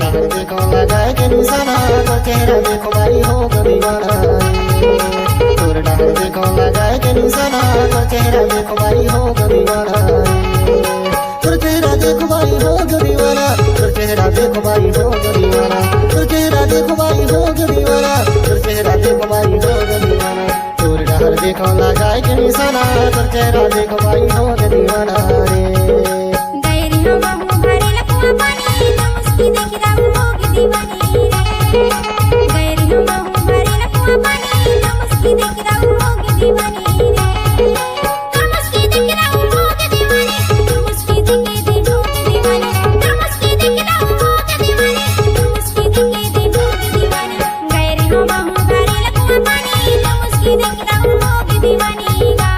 डाल देखो लगाए के निशाना तो चेहरा देखो भाई हो दीवाना तोर डाल देखो लगाए के निशाना तो चेहरा देखो भाई हो दीवाना तोर चेहरा देखो भाई हो दीवाना तोर चेहरा देखो भाई हो दीवाना तोर चेहरा देखो भाई हो दीवाना तोर चेहरा देखो भाई हो दीवाना तोर डाल देखो लगाए के निशाना तो चेहरा देखो भाई हो दीवाना रे गैरी हो बाबू भरे लकुआ पानी तो मुस्की देखी राम होगी दीवानी रे गैरी हो बाबू भरे लकुआ पानी तो मुस्की देखी राम होगी दीवानी रे तो मुस्की देखी राम होगी दीवानी तो मुस्की देखी दे होगी दीवानी तो मुस्की देखी राम होगी दीवानी तो मुस्की देखी दे होगी दीवानी गैरी हो बाबू भरे लकुआ पानी तो मुस्की देखी राम होगी दीवानी गा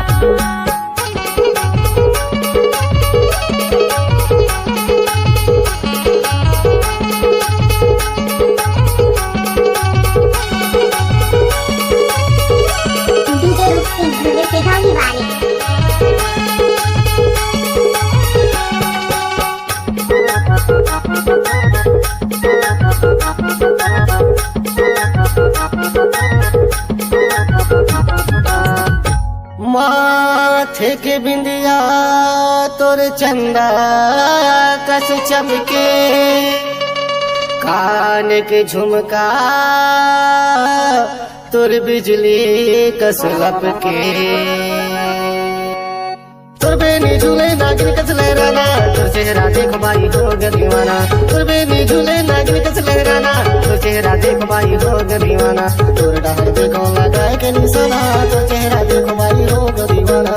माथे के बिंदिया तोर चंदा कस चमके कान के झुमका तोर बिजली कस लपके तोर बेनी झूले नागिन कस लहराना तोर चेहरा देखो भाई हो दीवाना तोर बेनी झूले नागिन कस लहराना तोर चेहरा देखो भाई हो दीवाना तोर डाल देखो लगाए के निशाना तोर चेहरा देखो भाई हो दीवाना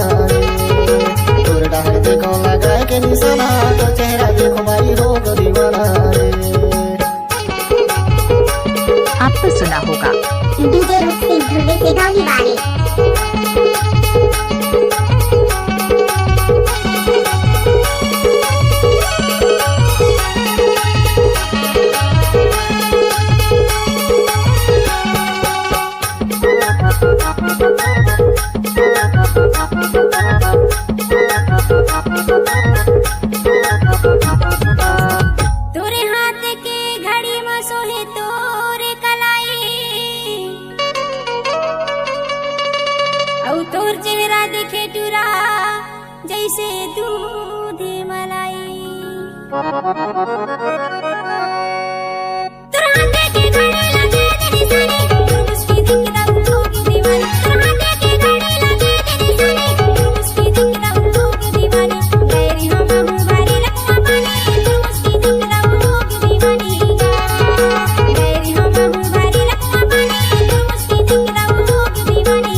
तोर डाल देखो लगाए के निशाना तोर चेहरा देखो भाई हो दीवाना आपने सुना होगा डीजे रुक्सी ध्रुवे से गाली वाले तोरे हाथ के घड़ी में सोहे तोरे कलाई औ तोर चेहरा देखे टूरा जैसे दूध मलाई तोर हाथ के घड़ी लगे तेरी सानी तोर मुस्की देख के होगी दीवानी तोर हाथ के घड़ी लगे तेरी सानी तोर मुस्की देख के होगी दीवानी गैरी हो बाबू भरे लकुआ पानी तोर मुस्की देख के होगी दीवानी गैरी हो बाबू भरे लकुआ पानी तोर मुस्की देख के होगी दीवानी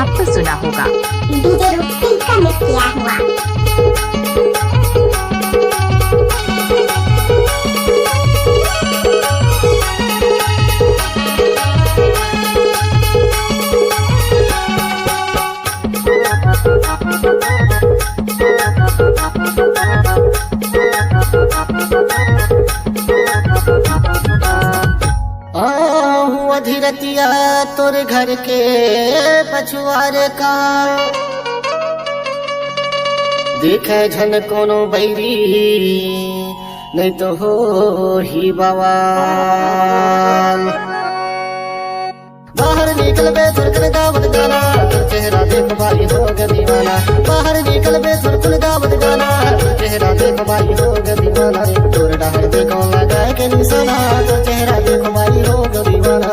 आपने सुना होगा डीजे रुक्सी का मिक्स किया हुआ हुआ धीरतिया तोर घर के पछुआरे का देखे झन कोनो बैरी नहीं तो हो ही बवाल बाहर निकल बे सुरकुल गावत गाना तोर चेहरा देख भाई हो दीवाना बाहर निकल बे सुरकुल गावत गाना तोर चेहरा देख भाई हो दीवाना तोर डाल देखो लगाए के निशाना तोर चेहरा देखो भाई हो दीवाना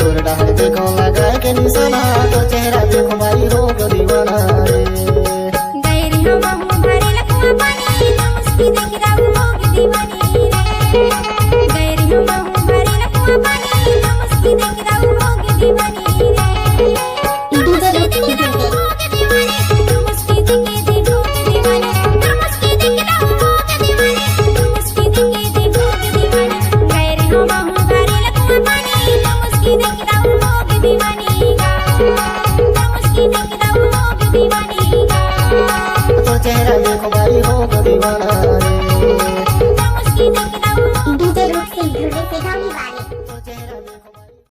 तोर डाल देखो लगाए के निशाना तोर चेहरा देखो भाई हो दीवाना गैरी हो बाबू भरे लकुआ पानी तो मुस्की देखी राम होगी दीवानी रे गैरी हो बाबू भरे लकुआ पानी तो मुस्की देखी राम होगी दीवानी रे डीजे रुक्सी ध्रुवे होगी दीवानी तो मुस्की देखी दे होगी दीवानी तो मुस्की देखी राम होगी दीवानी तो मुस्की देखी दे होगी दीवानी गैरी हो बाबू भरे लकुआ पानी तो मुस्की देखी राम होगी दीवानी तो मुस्की देखी राम होगी दीवानी तोर चेहरा देखो भाई